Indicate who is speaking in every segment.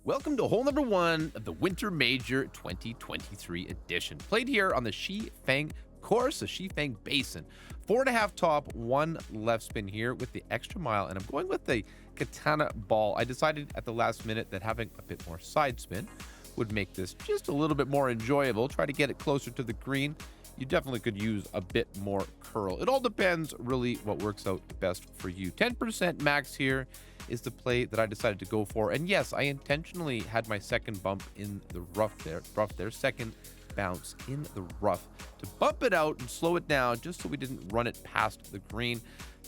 Speaker 1: Welcome to hole number one of the Winter Major 2023 edition. Played here on the Shifeng course, the Shifeng Basin. 4.5 top, 1 left spin here with the extra mile, and I'm going with the Katana ball. I decided at the last minute that having a bit more side spin would make this just a little bit more enjoyable. Try to get it closer to the green. You definitely could use a bit more curl. It all depends really what works out best for you. 10% max here is the play that I decided to go for. And yes, I intentionally had my second bump in the rough there, second bounce in the rough to bump it out and slow it down just so we didn't run it past the green.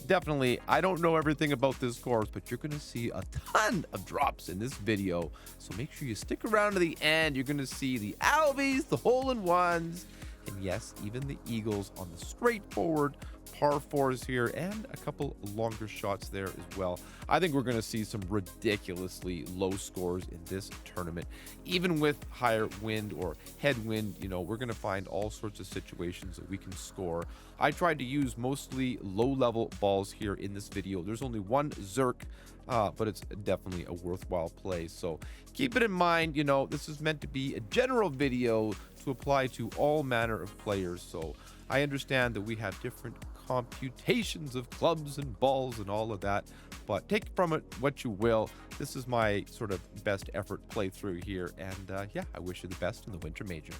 Speaker 1: Definitely, I don't know everything about this course, but you're going to see a ton of drops in this video. So make sure you stick around to the end. You're going to see the Albies, the hole-in-ones, and yes, even the Eagles on the straightforward par fours here, and a couple longer shots there as well. I think we're going to see some ridiculously low scores in this tournament. Even with higher wind or headwind, you know, we're going to find all sorts of situations that we can score. I tried to use mostly low-level balls here in this video. There's only one Zerk, but it's definitely a worthwhile play. So keep it in mind, you know, this is meant to be a general video to apply to all manner of players. So I understand that we have different computations of clubs and balls and all of that, but take from it what you will. This is my sort of best effort playthrough here, and yeah, I wish you the best in the Winter Major.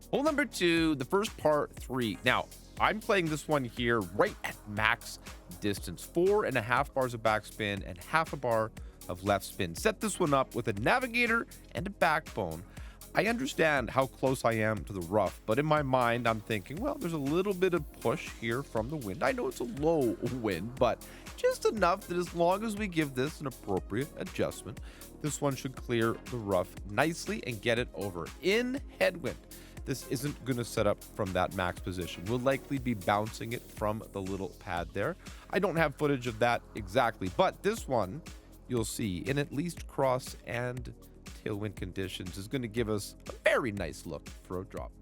Speaker 1: Hole number two, the first par 3. Now, I'm playing this one here right at max distance, 4.5 bars of backspin and half a bar of left spin. Set this one up with a navigator and a backbone. I understand how close I am to the rough, but in my mind, I'm thinking, well, there's a little bit of push here from the wind. I know it's a low wind, but just enough that as long as we give this an appropriate adjustment, this one should clear the rough nicely and get it over in headwind. This isn't going to set up from that max position. We'll likely be bouncing it from the little pad there. I don't have footage of that exactly, but this one you'll see in at least cross and tailwind conditions is going to give us a very nice look for a drop.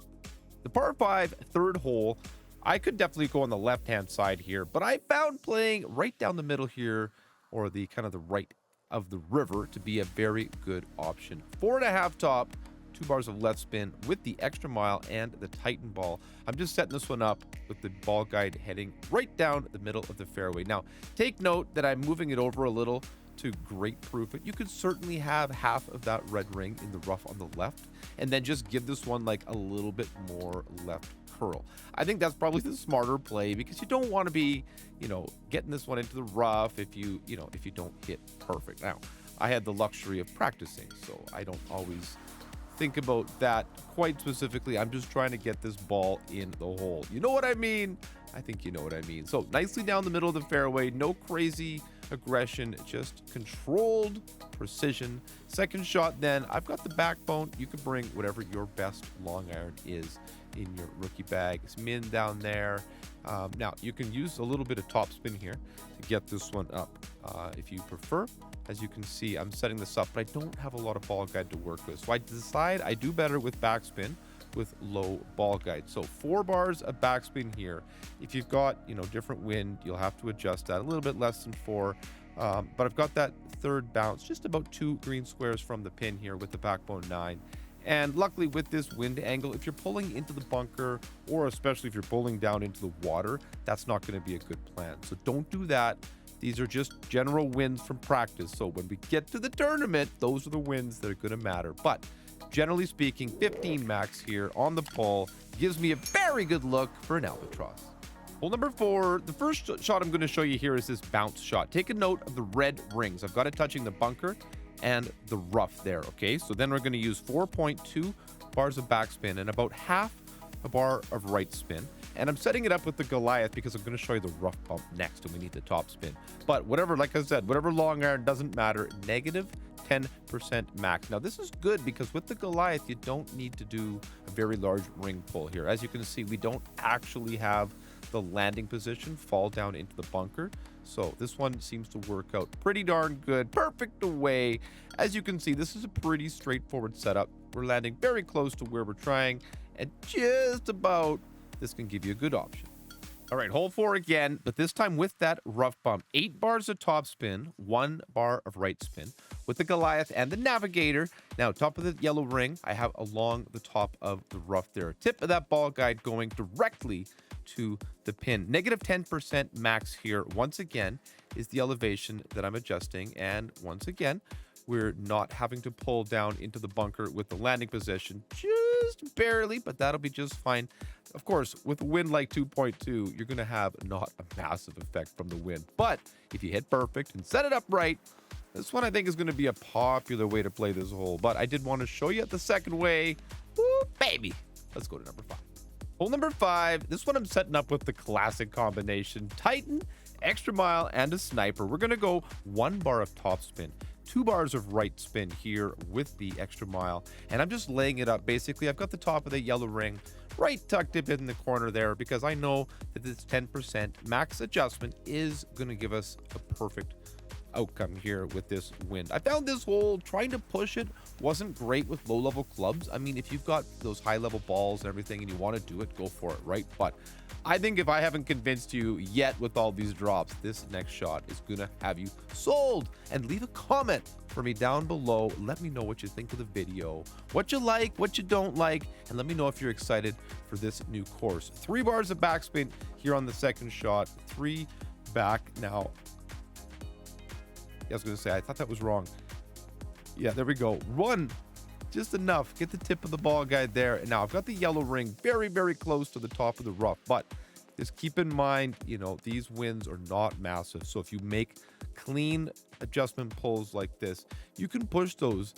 Speaker 1: The par 5 third hole, I could definitely go on the left hand side here, but I found playing right down the middle here, or the kind of the right of the river, to be a very good option. 4.5 top, 2 bars of left spin with the extra mile and the Titan ball. I'm just setting this one up with the ball guide heading right down the middle of the fairway. Now, take note that I'm moving it over a little to great proof it. You could certainly have half of that red ring in the rough on the left, and then just give this one like a little bit more left curl. I think that's probably the smarter play, because you don't want to be, you know, getting this one into the rough if you don't hit perfect. Now, I had the luxury of practicing, so I don't always think about that quite specifically. I'm just trying to get this ball in the hole. You know what I mean? I think you know what I mean. So nicely down the middle of the fairway, no crazy aggression, just controlled precision. Second shot, then I've got the backbone. You can bring whatever your best long iron is in your rookie bag. It's min down there. Now you can use a little bit of top spin here to get this one up if you prefer. As you can see, I'm setting this up, but I don't have a lot of ball guide to work with, so I decide I do better with backspin with low ball guide. So 4 bars of backspin here. If you've got, you know, different wind, you'll have to adjust that a little bit less than 4. But I've got that third bounce just about 2 green squares from the pin here with the backbone 9. And luckily with this wind angle, if you're pulling into the bunker, or especially if you're pulling down into the water, that's not going to be a good plan. So don't do that. These are just general wins from practice. So when we get to the tournament, those are the wins that are going to matter. But generally speaking, 15 max here on the pole gives me a very good look for an albatross. Hole number 4, the first shot I'm going to show you here is this bounce shot. Take a note of the red rings. I've got it touching the bunker and the rough there, okay? So then we're going to use 4.2 bars of backspin and about half a bar of right spin. And I'm setting it up with the Goliath because I'm going to show you the rough bump next, and we need the top spin. But whatever, like I said, whatever long iron, doesn't matter. Negative 10% max. Now this is good because with the Goliath, you don't need to do a very large ring pull here. As you can see, we don't actually have the landing position fall down into the bunker. So this one seems to work out pretty darn good. Perfect away. As you can see, this is a pretty straightforward setup. We're landing very close to where we're trying, and just about this can give you a good option. All right, hole 4 again, but this time with that rough bump. 8 bars of top spin, 1 bar of right spin with the Goliath and the Navigator. Now, top of the yellow ring, I have along the top of the rough there. Tip of that ball guide going directly to the pin. Negative 10% max here, once again, is the elevation that I'm adjusting. And once again, we're not having to pull down into the bunker with the landing position, just barely, but that'll be just fine. Of course, with a wind like 2.2, you're going to have not a massive effect from the wind. But if you hit perfect and set it up right, this one I think is going to be a popular way to play this hole. But I did want to show you the second way. Woo, baby. Let's go to number 5. Hole number 5, this one I'm setting up with the classic combination. Titan, extra mile, and a sniper. We're going to go 1 bar of top spin, 2 bars of right spin here with the extra mile. And I'm just laying it up. Basically, I've got the top of the yellow ring right tucked up in the corner there because I know that this 10% max adjustment is going to give us a perfect outcome here with this wind. I found this hole trying to push it wasn't great with low level clubs. I mean, if you've got those high level balls and everything and you want to do it, go for it, right? But I think if I haven't convinced you yet with all these drops, this next shot is gonna have you sold. And leave a comment for me down below. Let me know what you think of the video, what you like, what you don't like, and let me know if you're excited for this new course. 3 bars of backspin here on the second shot, 3 back. Now, I was going to say, I thought that was wrong. Yeah, there we go. 1, just enough. Get the tip of the ball guide there. And now I've got the yellow ring very, very close to the top of the rough. But just keep in mind, you know, these winds are not massive. So if you make clean adjustment pulls like this, you can push those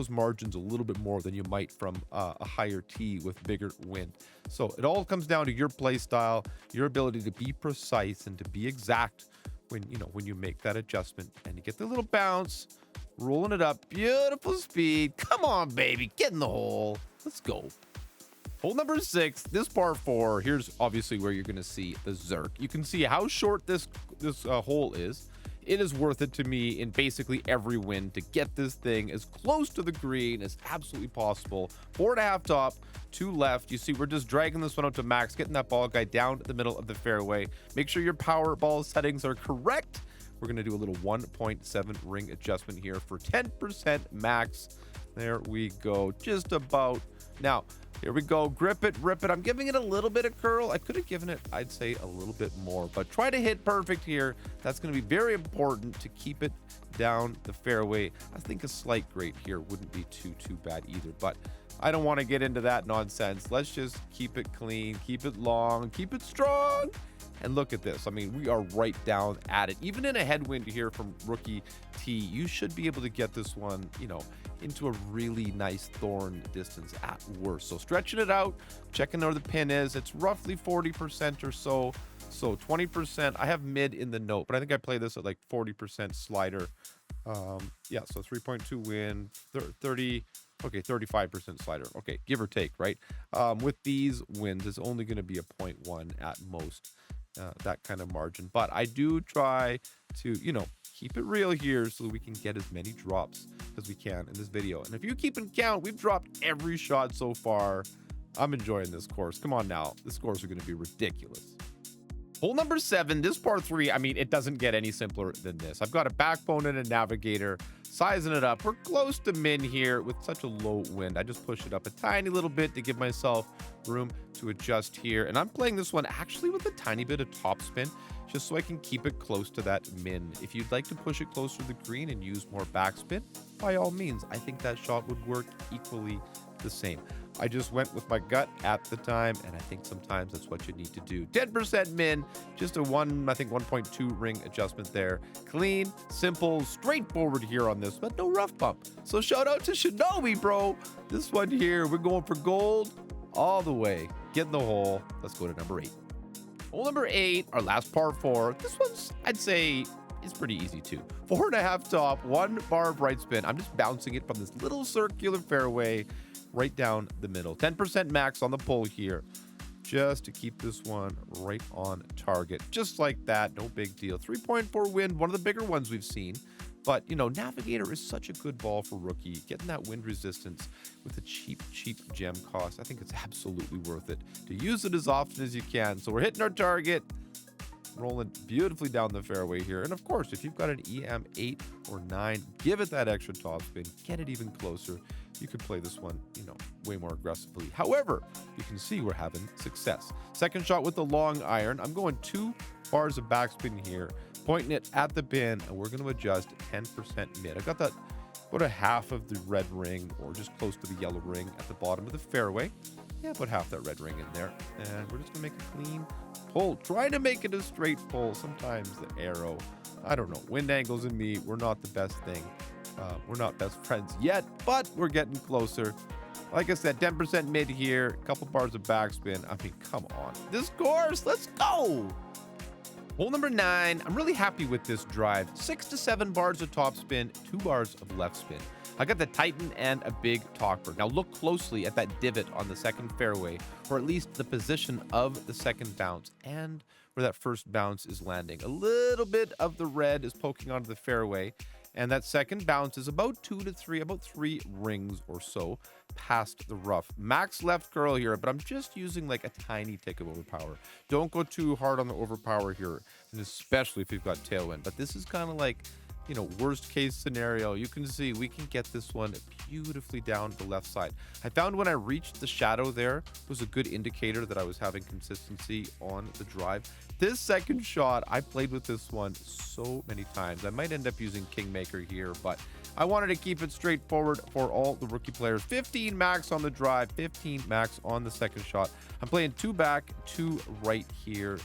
Speaker 1: margins a little bit more than you might from a higher tee with bigger wind. So it all comes down to your play style, your ability to be precise and to be exact when you make that adjustment. And you get the little bounce, rolling it up, beautiful speed. Come on, baby, get in the hole. Let's go. Hole number 6, this par 4. Here's obviously where you're going to see the Zerk. You can see how short this hole is. It is worth it to me in basically every wind to get this thing as close to the green as absolutely possible. 4.5 top, 2 left. You see, we're just dragging this one out to max, getting that ball guy down the middle of the fairway. Make sure your power ball settings are correct. We're going to do a little 1.7 ring adjustment here for 10% max. There we go, just about. Now, here we go. Grip it, rip it. I'm giving it a little bit of curl. I could have given it, I'd say, a little bit more, but try to hit perfect here. That's going to be very important to keep it down the fairway. I think a slight grate here wouldn't be too bad either, but I don't want to get into that nonsense. Let's just keep it clean, keep it long, keep it strong. And look at this. I mean, we are right down at it. Even in a headwind here from rookie tee, you should be able to get this one, you know, into a really nice thorn distance at worst. So stretching it out, checking where the pin is. It's roughly 40% or so. So 20%. I have mid in the note, but I think I play this at like 40% slider. Yeah, so 3.2 wind, 35% slider. Okay, give or take, right? With these winds, it's only going to be a 0.1 at most. That kind of margin, but I do try to, you know, keep it real here so we can get as many drops as we can in this video. And if you keep in count, we've dropped every shot so far. I'm enjoying this course. Come on now, the scores are going to be ridiculous. Hole number 7, this par 3, I mean, it doesn't get any simpler than this. I've got a backbone and a navigator, sizing it up. We're close to min here with such a low wind. I just push it up a tiny little bit to give myself room to adjust here. And I'm playing this one actually with a tiny bit of topspin, just so I can keep it close to that min. If you'd like to push it closer to the green and use more backspin, by all means, I think that shot would work equally the same. I just went with my gut at the time, and I think sometimes that's what you need to do. 10% min, just a 1.2 ring adjustment there. Clean, simple, straightforward here on this, but no rough bump. So shout out to Shinobi, bro. This one here, we're going for gold all the way. Get in the hole. Let's go to number 8. Hole number 8, our last par 4. This one's, I'd say, is pretty easy too. 4.5 top, 1 bar of right spin. I'm just bouncing it from this little circular fairway right down the middle. 10% max on the pull here, just to keep this one right on target. Just like that, no big deal. 3.4 wind, one of the bigger ones we've seen. But, you know, Navigator is such a good ball for rookie. Getting that wind resistance with a cheap gem cost, I think it's absolutely worth it to use it as often as you can. So we're hitting our target, rolling beautifully down the fairway here. And of course, if you've got an EM 8 or 9, give it that extra topspin, get it even closer. You could play this one, you know, way more aggressively. However, you can see we're having success. Second shot with the long iron. I'm going 2 bars of backspin here, pointing it at the pin, and we're going to adjust 10% mid. I got that about a half of the red ring, or just close to the yellow ring at the bottom of the fairway. Yeah, about half that red ring in there. And we're just going to make a clean pull. Try to make it a straight pull. Sometimes the arrow, I don't know, wind angles and me, we're not the best thing. We're not best friends yet, but we're getting closer. Like I said, 10% mid here, a couple bars of backspin. I mean, come on. This course, let's go. Hole number 9, I'm really happy with this drive. 6 to 7 bars of topspin, 2 bars of left spin. I got the Titan and a big topper. Now look closely at that divot on the second fairway, or at least the position of the second bounce and where that first bounce is landing. A little bit of the red is poking onto the fairway, and that second bounce is about 3 rings or so past the rough. Max left curl here, but I'm just using like a tiny tick of overpower. Don't go too hard on the overpower here, and especially if you've got tailwind. But this is kind of like, you know, worst case scenario. You can see we can get this one beautifully down the left side. I found when I reached the shadow there was a good indicator that I was having consistency on the drive. This second shot, I played with this one so many times. I might end up using Kingmaker here, but I wanted to keep it straightforward for all the rookie players. 15 max on the drive, 15 max on the second shot. I'm playing 2 back, 2 right here,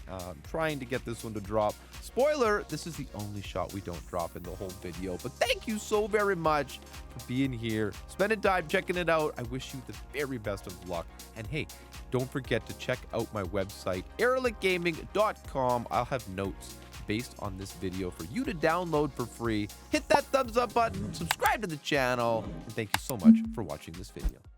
Speaker 1: trying to get this one to drop. Spoiler, this is the only shot we don't drop in the whole video, but thank you so very much for being here, spending time checking it out. I wish you the very best of luck. And hey, don't forget to check out my website, erelicgaming.com. I'll have notes based on this video for you to download for free. Hit that thumbs up button, subscribe to the channel, and thank you so much for watching this video.